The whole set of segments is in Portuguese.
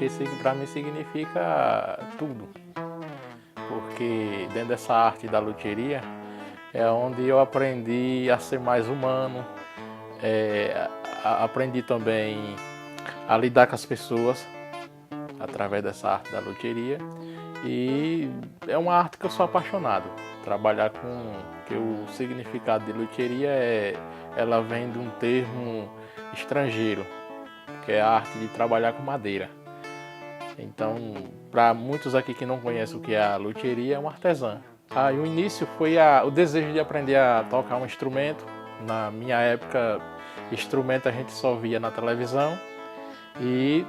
arte para mim significa tudo, porque dentro dessa arte da luthieria é onde eu aprendi a ser mais humano, aprendi também a lidar com as pessoas através dessa arte da luthieria, e é uma arte que eu sou apaixonado. Trabalhar com que o significado de luthieria ela vem de um termo estrangeiro, que é a arte de trabalhar com madeira. Então, para muitos aqui que não conhecem o que é a luthieria, é um artesã. E o início foi o desejo de aprender a tocar um instrumento. Na minha época, instrumento a gente só via na televisão, e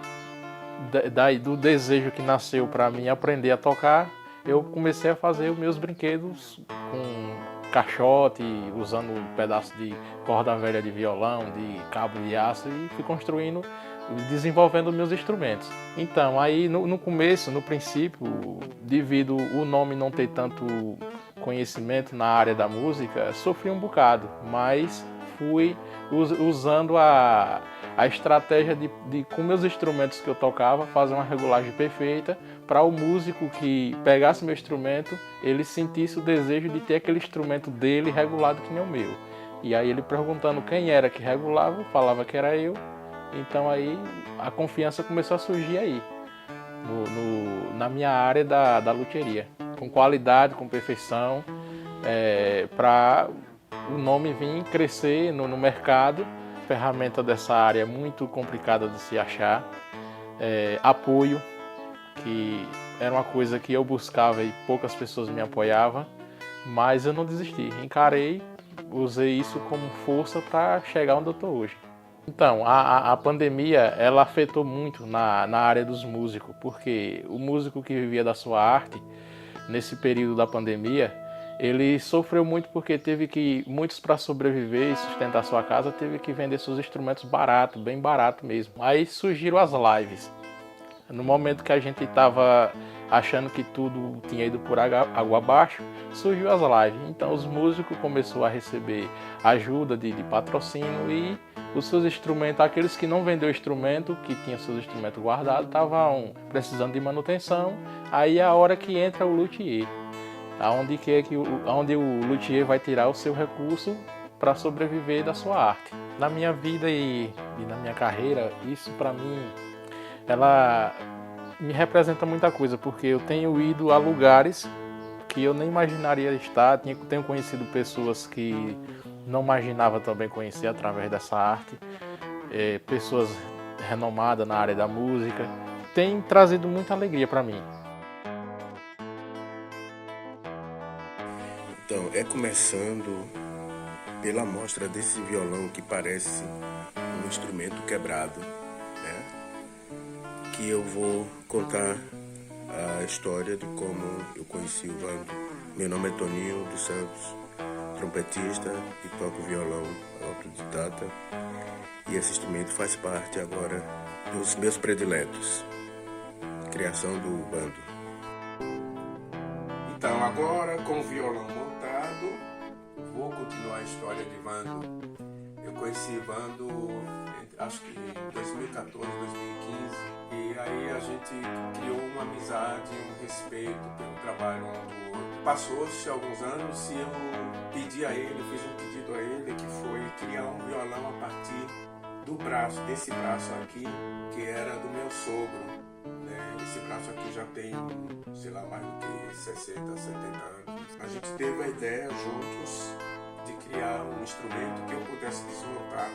daí do desejo que nasceu para mim aprender a tocar, eu comecei a fazer os meus brinquedos com caixote, usando um pedaço de corda velha de violão, de cabo de aço, e fui construindo, desenvolvendo meus instrumentos. Então, aí no começo, no princípio, devido o nome não ter tanto conhecimento na área da música, sofri um bocado, mas fui usando a estratégia de com meus instrumentos que eu tocava, fazer uma regulagem perfeita para o músico que pegasse meu instrumento, ele sentisse o desejo de ter aquele instrumento dele regulado que nem o meu. E aí ele perguntando quem era que regulava, eu falava que era eu. Então aí a confiança começou a surgir aí, na minha área da luthieria, com qualidade, com perfeição, para o nome vir crescer no mercado. Ferramenta dessa área é muito complicada de se achar, apoio, que era uma coisa que eu buscava e poucas pessoas me apoiavam, mas eu não desisti, encarei, usei isso como força para chegar onde eu estou hoje. Então, a pandemia ela afetou muito na área dos músicos, porque o músico que vivia da sua arte, nesse período da pandemia, ele sofreu muito porque muitos para sobreviver e sustentar sua casa, teve que vender seus instrumentos barato, bem barato mesmo. Aí surgiram as lives. No momento que a gente estava achando que tudo tinha ido por água abaixo, surgiu as lives. Então os músicos começaram a receber ajuda de patrocínio, e os seus instrumentos, aqueles que não venderam instrumento, que tinham seus instrumentos guardados, estavam precisando de manutenção. Aí é a hora que entra o luthier, onde o luthier vai tirar o seu recurso para sobreviver da sua arte. Na minha vida e na minha carreira, isso para mim, ela me representa muita coisa, porque eu tenho ido a lugares que eu nem imaginaria estar, tenho conhecido pessoas que não imaginava também conhecer através dessa arte, pessoas renomadas na área da música, tem trazido muita alegria para mim. Então, começando pela mostra desse violão que parece um instrumento quebrado, né? Que eu vou contar a história de como eu conheci o Vando. Meu nome é Toninho dos Santos, trompetista e toco violão autodidata, e esse instrumento faz parte agora dos meus prediletos, criação do Vando. Então agora, com o violão montado, vou continuar a história de Vando. Eu conheci Vando, acho que em 2014, 2015, e aí a gente criou uma amizade, um respeito pelo trabalho um do outro. Passou-se alguns anos e eu pedi a ele, fiz um pedido a ele, que foi criar um violão a partir do braço, desse braço aqui, que era do meu sogro. Esse braço aqui já tem, sei lá, mais do que 60, 70 anos. A gente teve a ideia juntos de criar um instrumento que eu pudesse desmontar,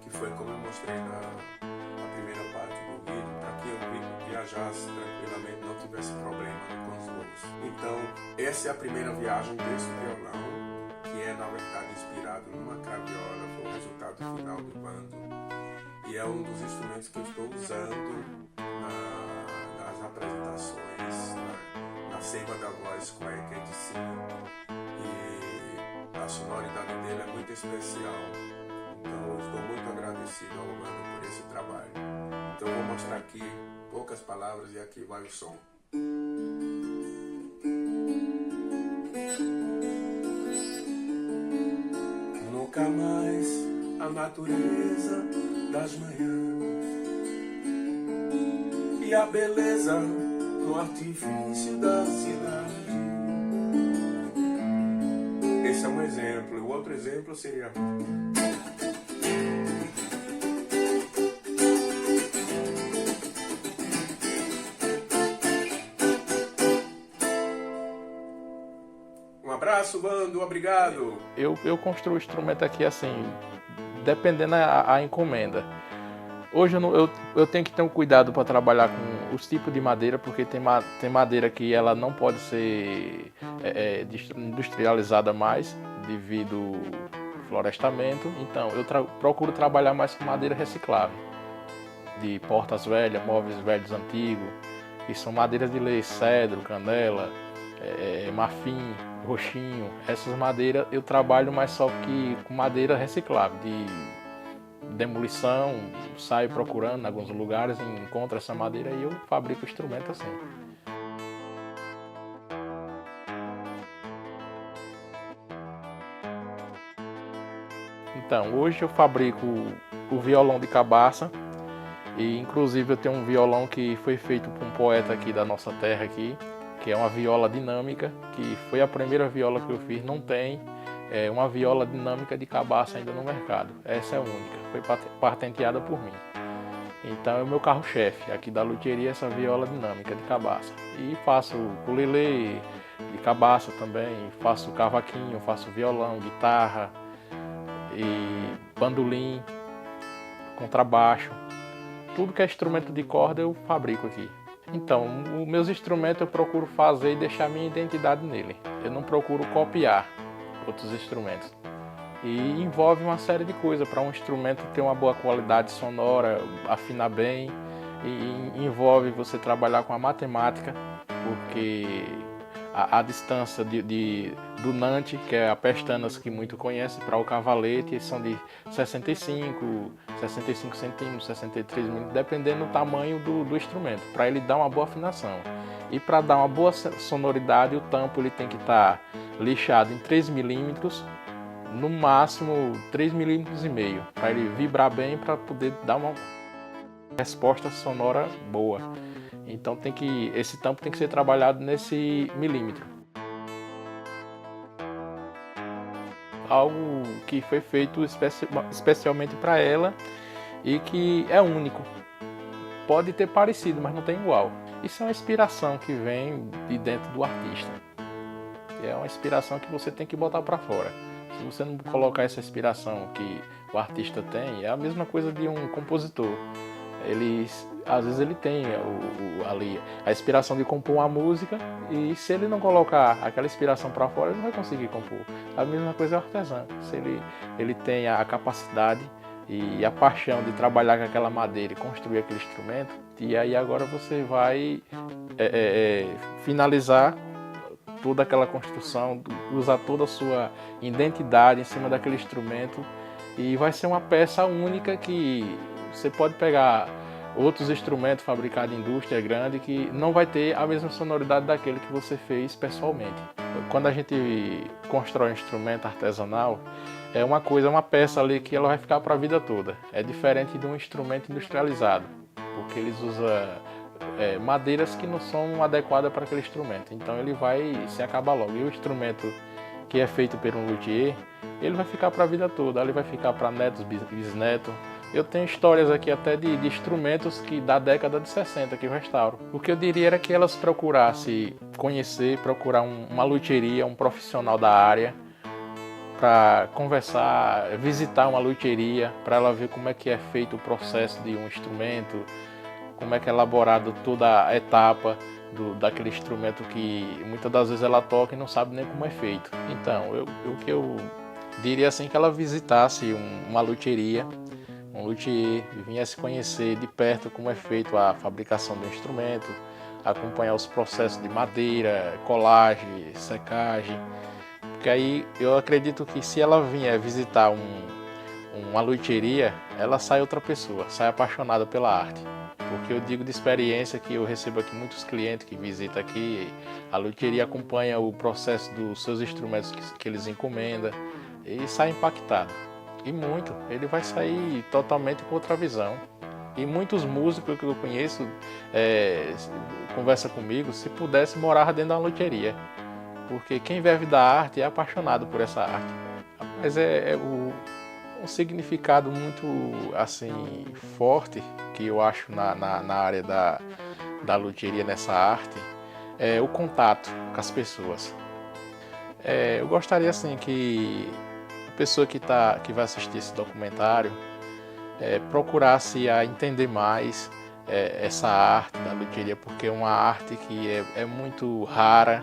que foi como eu mostrei na primeira parte do vídeo, para que eu viajasse tranquilamente, não tivesse problema com os voos. Então, essa é a primeira viagem desse violão, que é na verdade inspirado numa craviola, foi o resultado final do Vando, e é um dos instrumentos que eu estou usando nas apresentações, na Seiva da Voz com a Equedicinho, e a sonoridade dele é muito especial. Então eu estou muito agradecido ao Vando por esse trabalho. Então eu vou mostrar aqui poucas palavras e aqui vai o som. Nunca mais a natureza das manhãs e a beleza no artifício da cidade. Esse é um exemplo. O outro exemplo seria... Um abraço, bando, obrigado. Eu construo o instrumento aqui assim, dependendo a encomenda. Hoje eu tenho que ter um cuidado para trabalhar com os tipos de madeira, porque tem madeira que ela não pode ser industrializada mais devido ao florestamento. Então eu procuro trabalhar mais com madeira reciclável, de portas velhas, móveis velhos antigos, que são madeiras de lei, cedro, canela, marfim, roxinho. Essas madeiras eu trabalho mais só que com madeira reciclável, de demolição, saio procurando em alguns lugares, encontro essa madeira e eu fabrico o instrumento assim. Então, hoje eu fabrico o violão de cabaça e inclusive eu tenho um violão que foi feito por um poeta aqui da nossa terra aqui, que é uma viola dinâmica, que foi a primeira viola que eu fiz, não tem uma viola dinâmica de cabaça ainda no mercado. Essa é a única, foi patenteada por mim. Então é o meu carro-chefe aqui da luthieria, essa viola dinâmica de cabaça. E faço ukulele de cabaça também, faço cavaquinho, faço violão, guitarra, e bandolim, contrabaixo. Tudo que é instrumento de corda eu fabrico aqui. Então, os meus instrumentos eu procuro fazer e deixar minha identidade nele. Eu não procuro copiar outros instrumentos. E envolve uma série de coisas para um instrumento ter uma boa qualidade sonora, afinar bem. E envolve você trabalhar com a matemática, porque a distância do nante, que é a pestanas que muito conhece, para o cavalete, são de 65 centímetros, 63 milímetros, dependendo do tamanho do instrumento, para ele dar uma boa afinação. E para dar uma boa sonoridade, o tampo ele tem que estar lixado em 3 milímetros, no máximo 3,5 milímetros, para ele vibrar bem, para poder dar uma resposta sonora boa. Então esse tampo tem que ser trabalhado nesse milímetro. Algo que foi feito especialmente para ela e que é único. Pode ter parecido, mas não tem igual. Isso é uma inspiração que vem de dentro do artista. É uma inspiração que você tem que botar para fora. Se você não colocar essa inspiração que o artista tem, é a mesma coisa de um compositor. Às vezes ele tem ali a inspiração de compor uma música, e se ele não colocar aquela inspiração para fora, ele não vai conseguir compor. A mesma coisa é o artesão. Se ele tem a capacidade e a paixão de trabalhar com aquela madeira e construir aquele instrumento, e aí agora você vai finalizar toda aquela construção, usar toda a sua identidade em cima daquele instrumento, e vai ser uma peça única que você pode pegar outros instrumentos fabricados em indústria grande que não vai ter a mesma sonoridade daquele que você fez pessoalmente. Quando a gente constrói um instrumento artesanal, é uma peça ali que ela vai ficar para a vida toda. É diferente de um instrumento industrializado, porque eles usam madeiras que não são adequadas para aquele instrumento. Então ele vai se acabar logo. E o instrumento que é feito por um luthier, ele vai ficar para a vida toda. Ele vai ficar para netos, bisnetos. Eu tenho histórias aqui até de instrumentos que da década de 60 que eu restauro. O que eu diria era que elas procurassem conhecer, procurar uma luthieria, um profissional da área, para conversar, visitar uma luthieria, para ela ver como é que é feito o processo de um instrumento, como é que é elaborado toda a etapa daquele instrumento que muitas das vezes ela toca e não sabe nem como é feito. Então, o que eu diria assim, que ela visitasse uma luthieria, um luthier, viesse conhecer de perto como é feito a fabricação do instrumento, acompanhar os processos de madeira, colagem, secagem. Porque aí eu acredito que se ela vier visitar uma luthieria, ela sai outra pessoa, sai apaixonada pela arte. Porque eu digo de experiência que eu recebo aqui muitos clientes que visitam aqui, a luthieria acompanha o processo dos seus instrumentos que eles encomendam e sai impactado. E muito, ele vai sair totalmente com outra visão. E muitos músicos que eu conheço conversa comigo, se pudesse morar dentro da loteria, porque quem vive da arte é apaixonado por essa arte. Mas um significado muito assim forte que eu acho na área da loteria, nessa arte, é o contato com as pessoas. Eu gostaria assim que a pessoa que vai assistir esse documentário procurasse a entender mais essa arte da loteria, porque é uma arte que é muito rara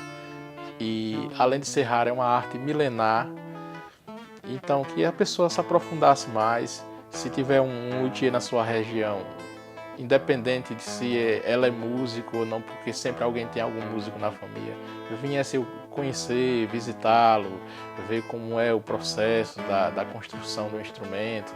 e, além de ser rara, é uma arte milenar. Então, que a pessoa se aprofundasse mais. Se tiver um luthier na sua região, independente de se ela é músico ou não, porque sempre alguém tem algum músico na família, viesse conhecer, visitá-lo, ver como é o processo da construção do instrumento,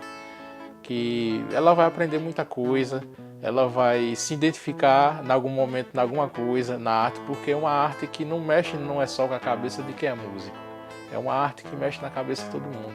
que ela vai aprender muita coisa, ela vai se identificar em algum momento em alguma coisa na arte, porque é uma arte que não mexe, não é só com a cabeça de quem é músico, é uma arte que mexe na cabeça de todo mundo.